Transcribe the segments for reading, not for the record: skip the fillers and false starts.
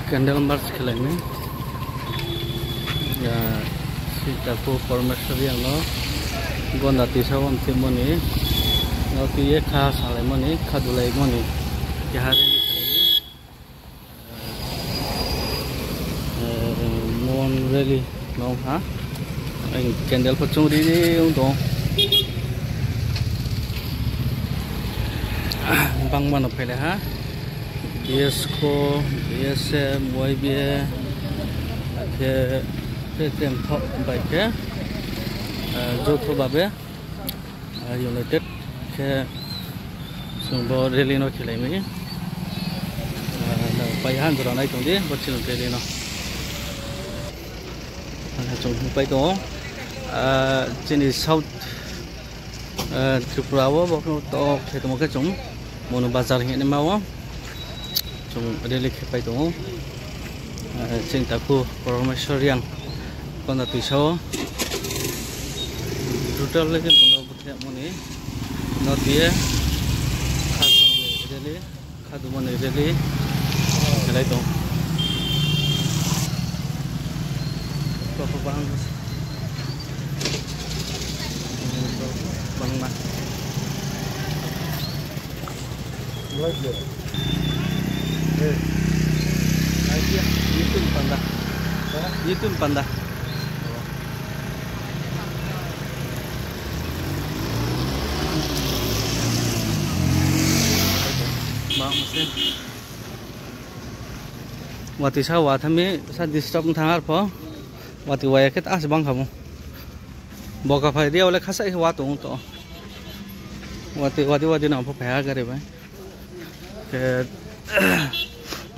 Candle March kelaini ya si tapu permesari yang no gonda tisawon timoni no tiye kha salemoni khadulai moni ya hari ini kelaini mon really no ha candle pocong di untuk bang mana pele ha Biasco, biasa muai biasa ke tem top baik ke, jodoh babe, United ke sumber relino kilai ni, payahan berana itu dia, bocil relino, jom pai tu, jenis South Tripura bawa tu kita mungkin jom, monu bazar ini mawa. Ada lekih pai tu, cinta ku permesar yang kau nak pisau, total lekih benda bertiap moni, not dia, khadu moni jadi, kelai tu, apa bang, bang mah, itu panda, itu panda. Bang mesti. Wati sawa thami sa disturb thangar po. Wati waya ket as bang kamu. Boka phai dia oleh khasa hi watu to. Wati na po phaya gare bai. Ke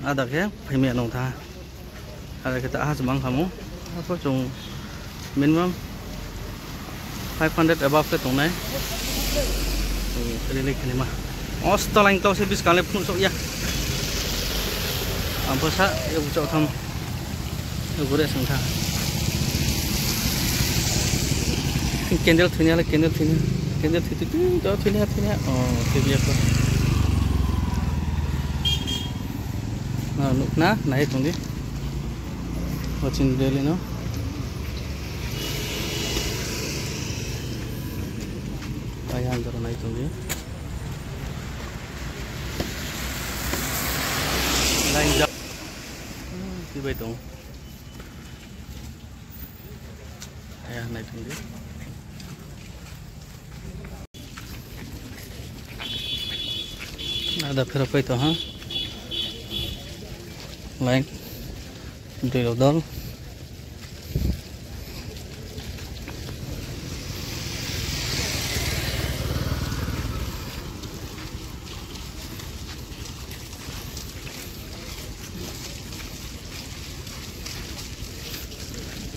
ada ke payment nong tha ada kita ahas bang kamu apa cung minimum 500 above ke tong nai ini kini mah osto lain kau sebis kali pun sok ya apa sa ya bucok tham gure sangtha candle thunya thitu to thunya oh tibi apa nah naik tuh di watching daily no ayam terus naik tuh di lain jam tiba itu ayam naik tuh di ada berapa itu ha lain drill doll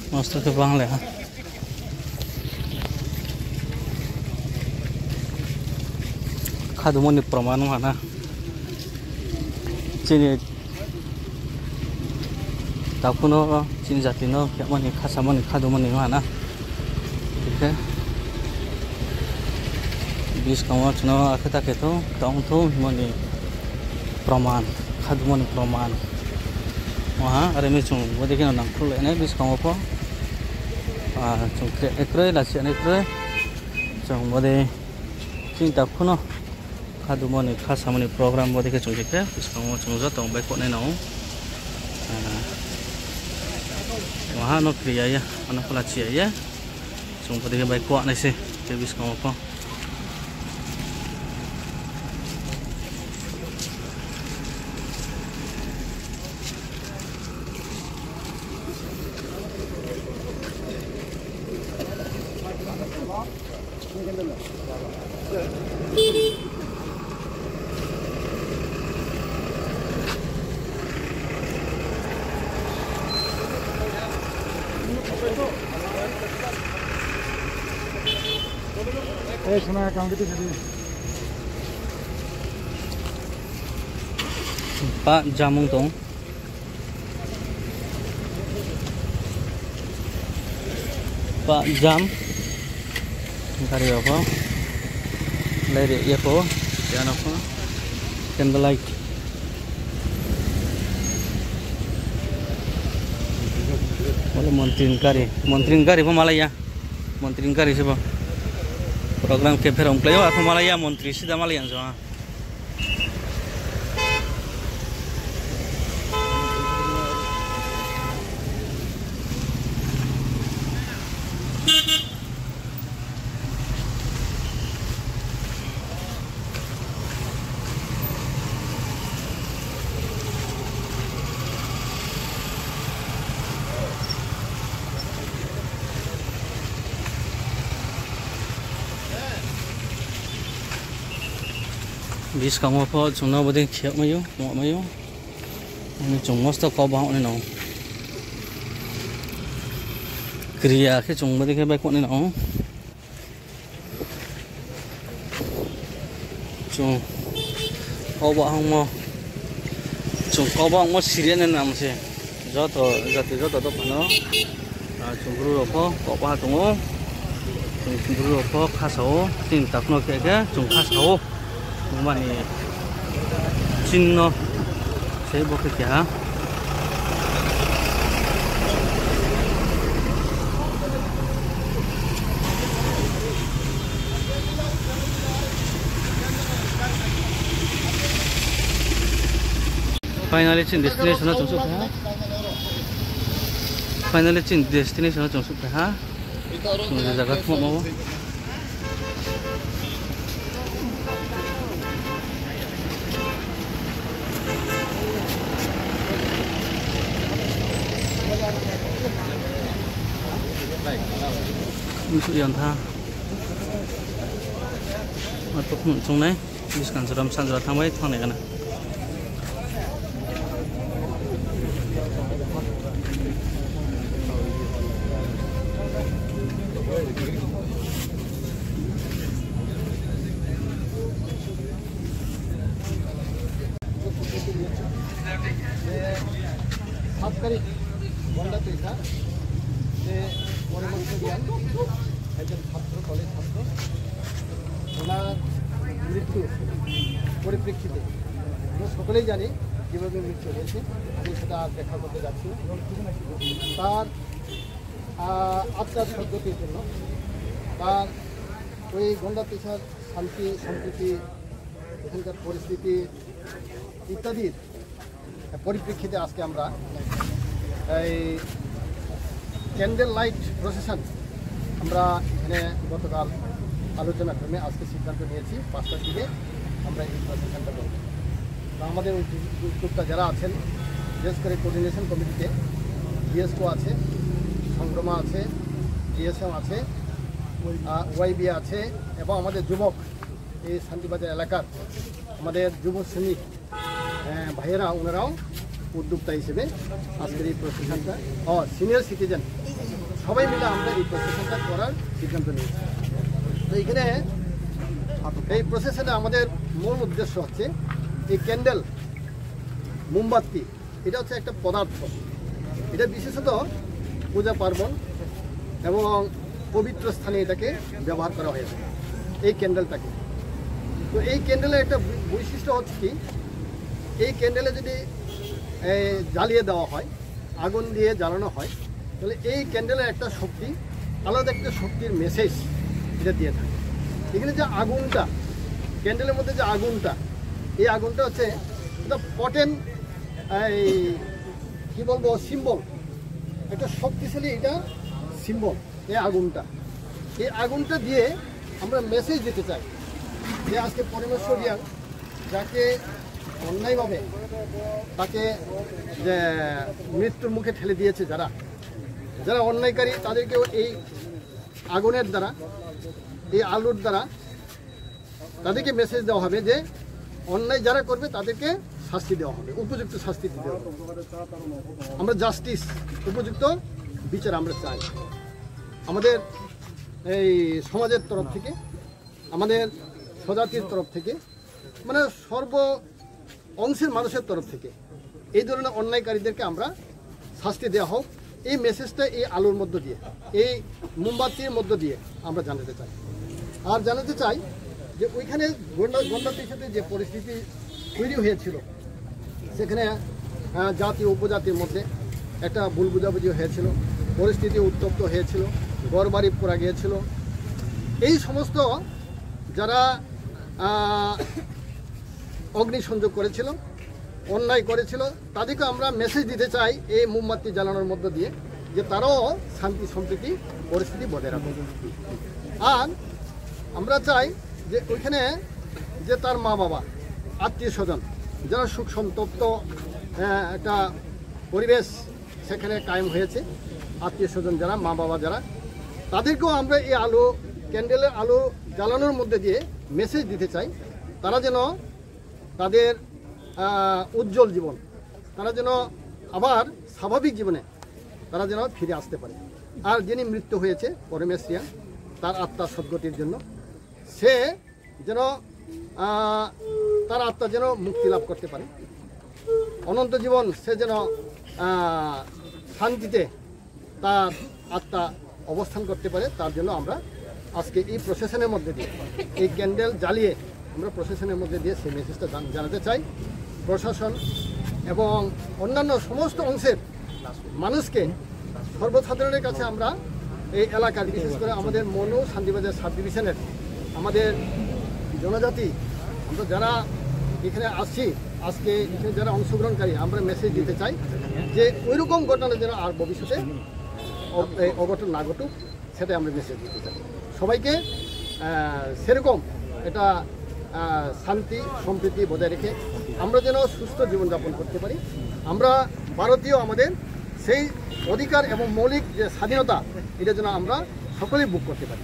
mesti tu bang le ha khadumoni praman mana sini takuno sini jatino kayak mana khasamoni khadumoni mana oke bis kamu cino akita keto tong tu moni praman khadumoni praman wah are mi chung bodi kena nang khul ene bis kamu po chung ekre la chen ekre chung bodi cinta kuno khadumoni khasamoni program bodi ke chung ke bis kamu chung jatong bai ko ne nau wah no kriya ya anak pelajar ya cuma pada baik kuat nih sih habis kamu apa सुना काम किती साठी Pak jamung tong Pak jam kari apa lari ya po yan apa candlelight Boleh Montrin Kari Malaya. Montrin Kari siapa? Program KPR Omplayo aku Malaya Montri sida Malayan semua. Bis kamu apa? Cuma boleh kiak mayu, mau mayu. Ini cuma mesti kau bawa ni nong. Kriya ke cuma boleh baik ni nong. Cuma kau bawa mau. Cuma kau bawa mau Syrian ni nama sih. Jatuh tu mana? Cuma guru apa? Kau bawa tunggu. Cuma guru apa? Khasau. Tin tak nak ke? Cuma khasau. Mani Cino saya bawa ke kia. Finally chin destination na jungsuk ha. Finally chin destination na jungsuk ha. Ini jaga mau. Untuk yang tha atau muncung nih biskan suram sanjura tamai thang nih kana মৃত্যু পরিপ্রেক্ষিতে আমরা সকলেই জানি কীভাবে মৃত্যু হয়েছে। আমি সেটা দেখা করতে যাচ্ছি। তার আত্মার সদ্গতির জন্য তার ওই গন্ডা পেশার শান্তি সম্প্রীতি এখানকার পরিস্থিতি ইত্যাদির পরিপ্রেক্ষিতে আজকে আমরা এই ক্যান্ডেল লাইট প্রসেশন আমরা এখানে গতকাল আলোচনা ক্রমে আজকে সিদ্ধান্ত নিয়েছি 5টার দিকে আমরা এই প্রসেশনটা করব। তো আমাদের উদ্যোক্তা যারা আছেন বিশেষ করে কোঅর্ডিনেশন কমিটিতে ডিএসকো আছে, সংগ্রামা আছে, ডিএসএম আছে, ওয়াইবি আছে এবং আমাদের যুবক এই শান্তিবাজার এলাকার আমাদের যুব শ্রমিক ভাইয়েরা ওনারাও উদ্যোক্তা হিসেবে আজকের এই প্রসেশনটা সিনিয়র সিটিজেন সবাই মিলে আমরা এই প্রসেশনটা করার সিদ্ধান্ত নিয়েছি। তো এখানে এই প্রসেশনে আমাদের মূল উদ্দেশ্য হচ্ছে এই ক্যান্ডেল মোমবাতি এটা হচ্ছে একটা পদার্থ, এটা বিশেষত পূজা পার্বণ এবং পবিত্র স্থানে এটাকে ব্যবহার করা হয়েছে এই ক্যান্ডেলটাকে। তো এই ক্যান্ডেলের একটা বৈশিষ্ট্য হচ্ছে কি, এই ক্যান্ডেলে যদি জ্বালিয়ে দেওয়া হয়, আগুন দিয়ে জ্বালানো হয়, তাহলে এই ক্যান্ডেলের একটা শক্তি, আলাদা একটা শক্তির মেসেজ এটা দিয়ে থাকে। এখানে যে আগুনটা, ক্যান্ডেলের মধ্যে যে আগুনটা, এই আগুনটা হচ্ছে একটা পটেন্ট এই কী বলবো সিম্বল, একটা শক্তিশালী এটা সিম্বল এই আগুনটা। এই আগুনটা দিয়ে আমরা মেসেজ দিতে চাই যে আজকে পরমেশ্বরিয়াং যাকে অন্যায়ভাবে তাকে যে মৃত্যুর মুখে ঠেলে দিয়েছে, যারা যারা অন্যায়কারী তাদেরকেও এই আগুনের দ্বারা, এই আলোর দ্বারা তাদেরকে মেসেজ দেওয়া হবে যে অন্যায় যারা করবে তাদেরকে শাস্তি দেওয়া হবে, উপযুক্ত শাস্তি দিতে হবে। আমরা জাস্টিস, উপযুক্ত বিচার আমরা চাই আমাদের এই সমাজের তরফ থেকে, আমাদের স্বজাতির তরফ থেকে, মানে সর্ব অংশের মানুষের তরফ থেকে এই ধরনের অন্যায়কারীদেরকে আমরা শাস্তি দেওয়া হোক। এই মেসেজটা এই আলোর মধ্য দিয়ে, এই মোমবাতির মধ্য দিয়ে আমরা জানাতে চাই। আর জানাতে চাই যে ওইখানে গন্ডাতির সাথে যে পরিস্থিতি তৈরি হয়েছিল, সেখানে জাতি উপজাতির মধ্যে একটা ভুল বুঝাবুঝি হয়েছিল। তো পরিস্থিতি উত্তপ্ত হয়েছিল, ঘরবাড়ি পোড়া গিয়েছিল। এই সমস্ত যারা অগ্নিসংযোগ করেছিল, অন্যায় করেছিল, তাদেরকে আমরা মেসেজ দিতে চাই এই মোমবাতি জ্বালানোর মধ্য দিয়ে, যে তারাও শান্তি সম্প্রীতি পরিস্থিতি বজায় রাখবে। আর আমরা চাই যে ওইখানে যে তার মা বাবা, আত্মীয় স্বজন যারা সুখ সন্তপ্ত একটা পরিবেশ সেখানে কায়েম হয়েছে, আত্মীয় স্বজন যারা, মা বাবা যারা, তাদেরকেও আমরা এই আলো, ক্যান্ডেলের আলো জ্বালানোর মধ্যে দিয়ে মেসেজ দিতে চাই, তারা যেন তাদের উজ্জ্বল জীবন, তারা যেন আবার স্বাভাবিক জীবনে তারা যেন ফিরে আসতে পারে। আর যিনি মৃত্যু হয়েছে পরমেশ রিয়াং, তার আত্মার সদ্গতির জন্য, সে যেন তার আত্মা যেন মুক্তি লাভ করতে পারে, অনন্ত জীবন সে যেন শান্তিতে তার আত্মা অবস্থান করতে পারে, তার জন্য আমরা আজকে এই প্রসেশনের মধ্যে দিয়ে, এই ক্যান্ডেল জ্বালিয়ে আমরা প্রসেশনের মধ্যে দিয়ে সেই মেসেজটা জানাতে চাই। প্রশাসন এবং অন্যান্য সমস্ত অংশের মানুষকে, সর্বসাধারণের কাছে আমরা এই এলাকার, বিশেষ করে আমাদের মনু শান্তিবাজার সাব ডিভিশনের আমাদের জনজাতি, আমরা যারা এখানে আসছি, আজকে এখানে যারা অংশগ্রহণকারী, আমরা মেসেজ দিতে চাই যে ওইরকম ঘটনা যেন আর ভবিষ্যতে অঘটন না ঘটুক, সেটাই আমরা মেসেজ দিতে চাই সবাইকে। সেরকম এটা শান্তি সম্প্রীতি বজায় রেখে আমরা যেন সুস্থ জীবনযাপন করতে পারি। আমরা ভারতীয়, আমাদের সেই অধিকার এবং মৌলিক যে স্বাধীনতা, এটা যেন আমরা সকলেই বুক করতে পারি,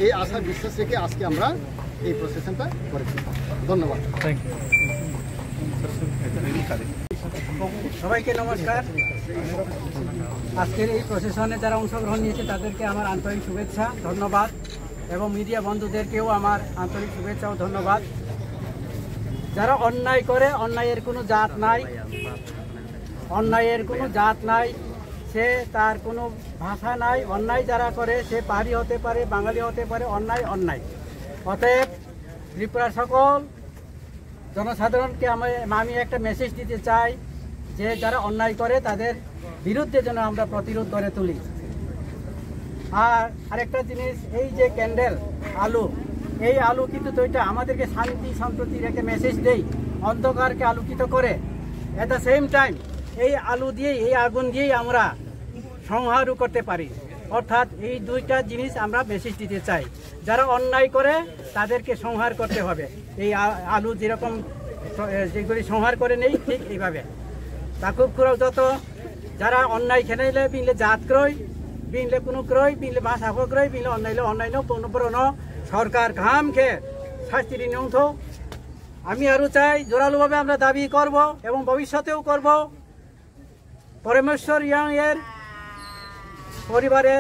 এই আশা বিশ্বাস রেখে আজকে আমরা এই প্রসেশনটা করেছি। ধন্যবাদ। সবাইকে নমস্কার। আজকের এই প্রসেশনে যারা অংশগ্রহণ নিয়েছে তাদেরকে আমার আন্তরিক শুভেচ্ছা, ধন্যবাদ, এবং মিডিয়া বন্ধুদেরকেও আমার আন্তরিক শুভেচ্ছা ও ধন্যবাদ। যারা অন্যায় করে, অন্যায়ের কোনো জাত নাই, অন্যায়ের কোনো জাত নাই, সে তার কোনো ভাষা নাই। অন্যায় যারা করে সে পাহাড়ি হতে পারে, বাঙালি হতে পারে, অন্যায় অন্যায়। অতএব ত্রিপুরার সকল জনসাধারণকে আমি একটা মেসেজ দিতে চাই যে যারা অন্যায় করে তাদের বিরুদ্ধে যেন আমরা প্রতিরোধ করে তুলি। আর আরেকটা জিনিস, এই যে ক্যান্ডেল আলো, এই আলো কিন্তু এটা আমাদেরকে শান্তি সম্প্রীতি রেখে মেসেজ দেই, অন্ধকারকে আলোকিত করে। এট দ্য সেম টাইম এই আলো দিয়েই, এই আগুন দিয়েই আমরা সংহারও করতে পারি। অর্থাৎ এই দুইটা জিনিস আমরা মেসেজ দিতে চাই। যারা অন্যায় করে তাদেরকে সংহার করতে হবে। এই আলু যেরকম যেগুলি সংহার করে নেই, ঠিক এইভাবে তাকুব খুঁড়াও যত যারা অন্যায় খেলে বিনলে জাত ক্রয়, বিনলে কোনো ক্রয়, বিনলে ভাষা ক্রয়, বিনলে অন্যান্য পূর্ণ সরকার ঘাম খেয়ে শাস্তি নিয়ন্থ। আমি আরও চাই, জোরালোভাবে আমরা দাবি করব এবং ভবিষ্যতেও করব, পরমেশ্বর রিয়াং এর পরিবারে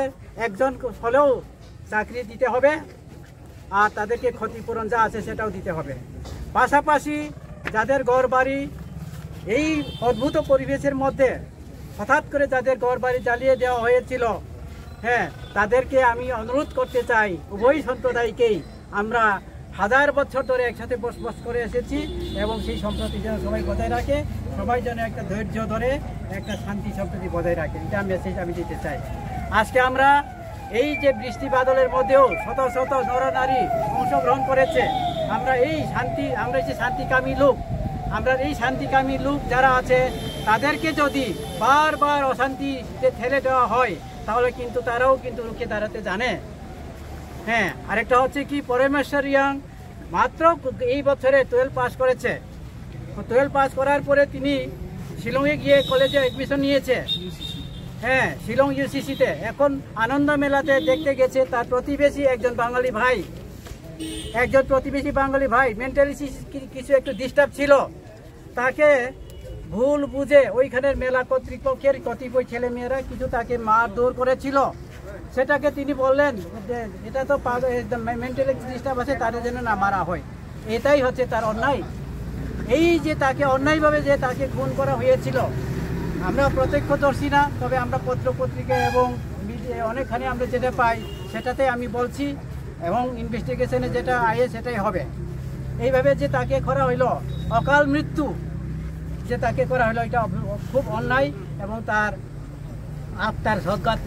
একজন হলেও চাকরি দিতে হবে, আর তাদেরকে ক্ষতিপূরণ যা আছে সেটাও দিতে হবে। পাশাপাশি যাদের ঘর বাড়ি এই অদ্ভুত পরিবেশের মধ্যে হঠাৎ করে যাদের ঘর বাড়ি জ্বালিয়ে দেওয়া হয়েছিল, হ্যাঁ, তাদেরকে আমি অনুরোধ করতে চাই, উভয় সম্প্রদায়কেই, আমরা হাজার বছর ধরে একসাথে বসবাস করে এসেছি এবং সেই সম্প্রীতি যেন সবাই বজায় রাখে, সবাই যেন একটা ধৈর্য ধরে একটা শান্তি সম্প্রীতি বজায় রাখে, এটা মেসেজ আমি দিতে চাই। আজকে আমরা এই যে বৃষ্টি বাদলের মধ্যেও শত শত নরনারী অংশগ্রহণ করেছে। আমরা এই যে শান্তিকামী লোক, আমরা এই শান্তিকামী লোক যারা আছে তাদেরকে যদি বারবার অশান্তিতে ঠেলে দেওয়া হয় তাহলে কিন্তু তারাও কিন্তু রুখে দাঁড়াতে জানে। হ্যাঁ, আরেকটা হচ্ছে কি, পরমেশ্বর রিয়াং মাত্র এই বছরে 12 পাস করেছে। 12 পাস করার পরে তিনি শিলংয়ে গিয়ে কলেজে অ্যাডমিশন নিয়েছে। হ্যাঁ, শিলং ইউসিসিতে। এখন আনন্দ মেলাতে দেখতে গেছে তার প্রতিবেশী একজন বাঙালি ভাই মেন্টালি কিছু একটু ডিস্টার্ব ছিল, তাকে ভুল বুঝে ওইখানের মেলা কর্তৃপক্ষের কতিপয় ছেলে মেয়েরা কিছু তাকে মারধর করেছিল। সেটাকে তিনি বললেন যে এটা তো মেন্টালি ডিস্টার্ব আছে, তাদের জন্য না মারা হয়। এটাই হচ্ছে তার অন্যায়। এই যে তাকে অন্যায়ভাবে যে তাকে খুন করা হয়েছিল, আমরা প্রত্যক্ষদর্শী না, তবে আমরা পত্র পত্রিকা এবং অনেকখানি আমরা যেটা পাই সেটাতে আমি বলছি, এবং ইনভেস্টিগেশনে যেটা আয়ে সেটাই হবে। এইভাবে যে তাকে করা হইলো, অকাল মৃত্যু যে তাকে করা হলো, এটা খুব অন্যায় এবং তার আত্মার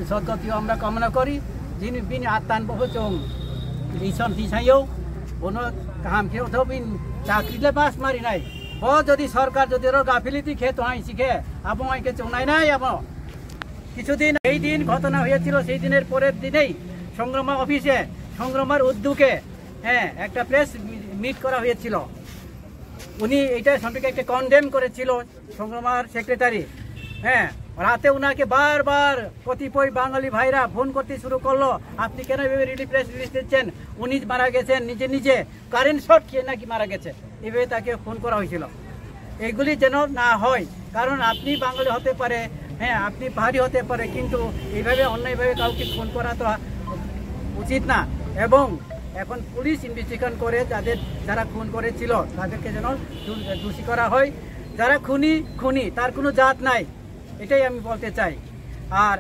সদ্গতিও আমরা কামনা করি যিনি বিন আত্মান বহুচং লিসন দিছাইও কোনো কাম খেয়ে তো বিন চাকরিলে পাস মারি নাই ও যদি সরকার যদি গাফিলিতি খেয়ে তো শিখে আবো আইকে চৌনাই নাই আবো কিছুদিন এই দিন ঘটনা হয়েছিল সেই দিনের পরের দিনেই সংগ্রাম অফিসে সংগ্রামের উদ্যোগে হ্যাঁ একটা প্রেস মিট করা হয়েছিল উনি এইটা সম্পর্কে একটা কন্ডেম করেছিল সংগ্রামের সেক্রেটারি হ্যাঁ রাতে উনাকে বারবার কতিপয় বাঙালি ভাইরা ফোন করতে শুরু করলো আপনি কেন প্রেস রিলিজ দিচ্ছেন উনি মারা গেছেন নিজে নিজে কারেন্ট শর্ট খেয়ে নাকি মারা গেছে এভাবে তাকে ফোন করা হয়েছিল এগুলি যেন না হয় কারণ আপনি বাঙালি হতে পারে হ্যাঁ আপনি পাহাড়ি হতে পারে কিন্তু এইভাবে অন্যায়ভাবে কাউকে ফোন করা তো উচিত না এবং এখন পুলিশ ইনভেস্টিগেশন করে যারা খুন করেছিল তাদেরকে যেন দোষী করা হয় যারা খুনি তার কোনো জাত নাই এটাই আমি বলতে চাই আর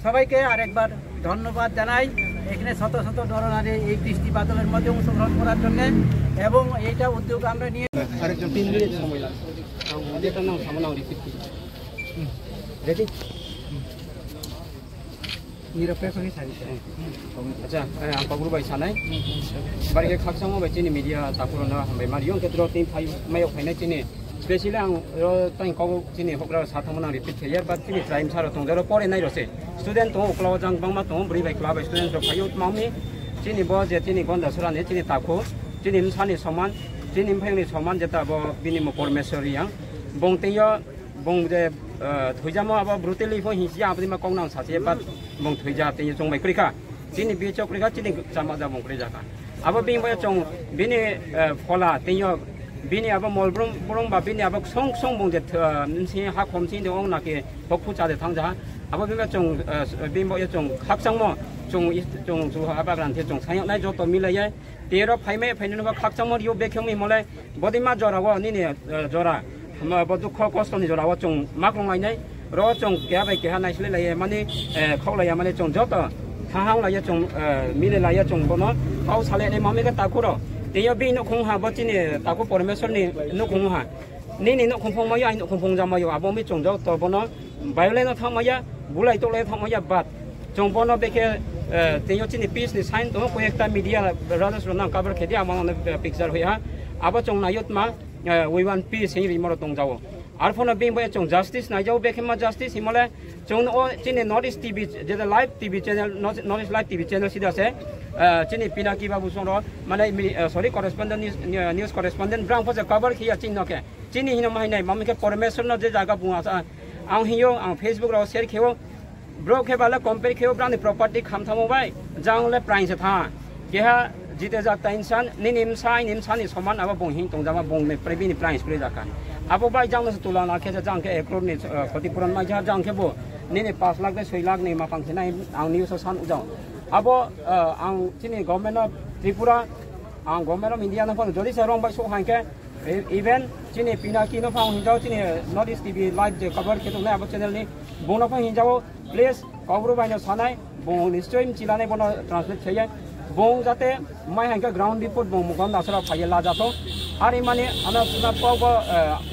সবাইকে আরেকবার ধন্যবাদ জানাই এখানে শত শত নরনারী এই বৃষ্টি বাদলের মধ্যে অংশগ্রহণ করার জন্য এবং এইটা উদ্যোগ আমরা নিয়ে আরেকজন 3 মিনিট সময় লাগবে যেটা নাম সামনে রিপিট রেডি নিরপেক্ষভাবে সারিছে আচ্ছা আং পাগরুবাই সানাই বারিকে খাকসামো বাই চিনি মিডিয়া তাকুরনা হামবাই মারিয়ং কেত্র তিন ফাই মায়ক ফাইনাই চিনি স্পেশালি আং তাই কব চিনি হকরা সাথামনা রিপিট খেয়ার বাদ চিনি ট্রাইম সারা তংজার পরে নাই রসে স্টুডেন্ট তো ওকলাও জাং বাংমা তো ব্রি বাই ক্লাব স্টুডেন্ট র ফাইও মামি চিনি ব যে চিনি গন্ডা সরানে চিনি তাকো চিনি সানি সমান চিনি ফাইনি সমান যেটা ব বিনিম পরমেশ্বরিয়াং বংতেয় bong je thuja mo aba brutally fo hinsia abdi ma kong nang sa che bat bong thuja te jong mai krika chini bi chok krika chini chama da bong krija ka aba bing ba chong bini phola te yo bini aba molbrum borong ba bini aba song bong je nsi ha khom sin de ong na ke bokhu cha de thang ja aba bing ba chong bing ba chong khak sang mo chong su aba gran the chong sang nai jo to mi la ye te ro phai me phai no ba khak sang mo yo be khyong mi mo le bodi ma jora wa ni ne jora mà bọn tôi khó có xong rồi là trồng mắc long này rồi trồng kéo về kéo này là mà đi khó là mà đi trồng rất là thang là trồng mi là trồng bọn nó bao xài này mà mấy cái tàu cũ rồi thì giờ bi nó không hà bọn chị này tàu cũ bọn mấy số này nó không hà nên nó không phong mấy anh nó không phong ra mấy à bọn mấy trồng rất to bọn nó bay lên nó thang mấy bù lại tôi lên thang mấy bát trồng bọn nó bây giờ thì giờ chị này business sign đó có একটা media ra rồi nó cover cái gì mà nó picture હોય ha à bọn trồng này mà we want peace here imoro tong jawo arphona bing boy chong justice na jaw bekhema justice himole chong o chine Northeast TV je the live TV channel Northeast live TV channel sida se chine pinaki babu soro mane sorry correspondent news correspondent brang phoja cover khiya chin no ke chini hino mai nai mami ke permission no je jaga bunga sa ang hiyo ang Facebook ro share kheo bro ke bala compare kheo brand property kham thamo bai jang le price tha ke ha जिते जाता इंसान निम्सानी समान अब Bong हिंग तोंजामा Bong में प्रेबिनी price pray जाकान अब bye जांग से तुला ना के जांग के 1 करोड़ ने क्षतिपूरण मा जा जांग के बो ने 5 लाख ने 6 लाख ने मा पांसे नाइ आं न्यूज सान उजाव अब आं चिनि गवर्नमेंट ऑफ त्रिपुरा आं गवर्नमेंट ऑफ इंडिया न फो जदि से रंग बाय सो हां के इवन चिनि पिनाकी न फाउ हिजाव चिनि नॉर्थ ईस्ट टीवी लाइव जे कवर के तो अब चैनल नि बोनो फो हिजाव प्लीज कबरु बाय न सानाय बोंग निश्चय चिलाने बोनो ट्रांसलेट छय bong jate mai hangka ground report bong mukam dasara phai la jato ari mane ana suna pago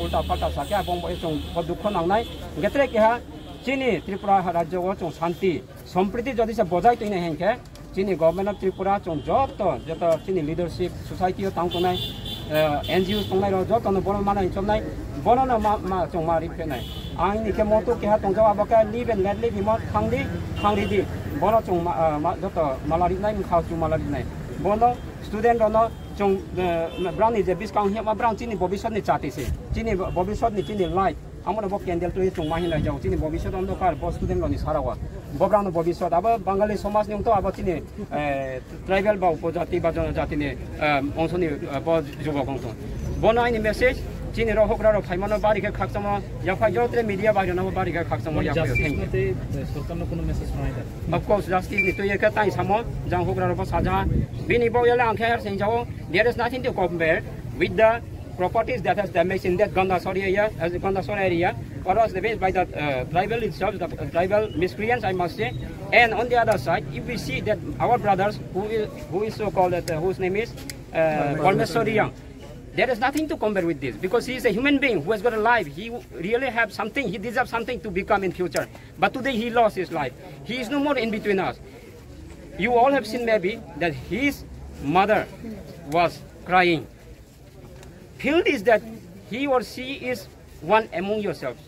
ulta palta sakya bong boy chong dukho nangnai getre ke ha chini tripura rajyo go chong shanti sampriti jodi se bojai toine hangke chini government of tripura chong joto chini leadership society tang tonai NGOs tongnai ro joto no bono manai chomnai bono no ma chong ma riphe nai ang ni ke motu ke ha tongjaw abaka live and let live himot khangri di bono chong joto malari nai khau chu malari nai bono student rono chong brown ni je discount he ma brown chini bobishot ni chati se chini bobishot ni chini light amona bo candle to chong ma hin lai jaw chini bobishot on do kar bo student roni sarawa bo brown bobishot aba bangali somaj ni to aba chini tribal ba upojati ba jonajati ni onsoni bo jubo kong bono ai ni message chini ro hokra ro phaimano bari ke khaksamo ya phai jotre media ba jona bari ke khaksamo ya phai thank you सरकार न कोनो message सुनाइ दा of course justice ni to ye ka tai samo jang hokra ro saja bini bo yala ang khair sing jaw there is nothing to compare with the properties that has damaged in that Gandasori area as the Gandasori area or was damaged by the tribal itself the tribal miscreants I must say and on the other side if we see that our brothers who is so called whose name is Parmeswari Young There is nothing to compare with this because he is a human being who has got a life. He really have something. He deserves something to become in future. But today he lost his life. He is no more in between us. You all have seen maybe that his mother was crying. Feel this, that he or she is one among yourselves.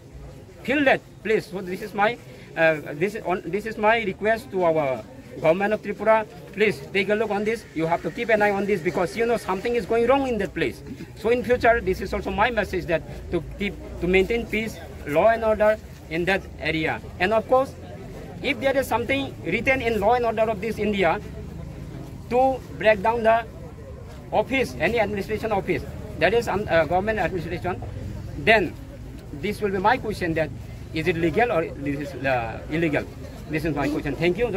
Feel that, please. So this is my this is my request to our government of Tripura. Please take a look on this. You have to keep an eye on this because you know something is going wrong in that place. So in future, this is also my message, that to maintain peace, law and order in that area. And of course, if there is something written in law and order of this India to break down the office, any administration office, that is government administration, then this will be my question, that is it legal or this is illegal? This is my question. Thank you.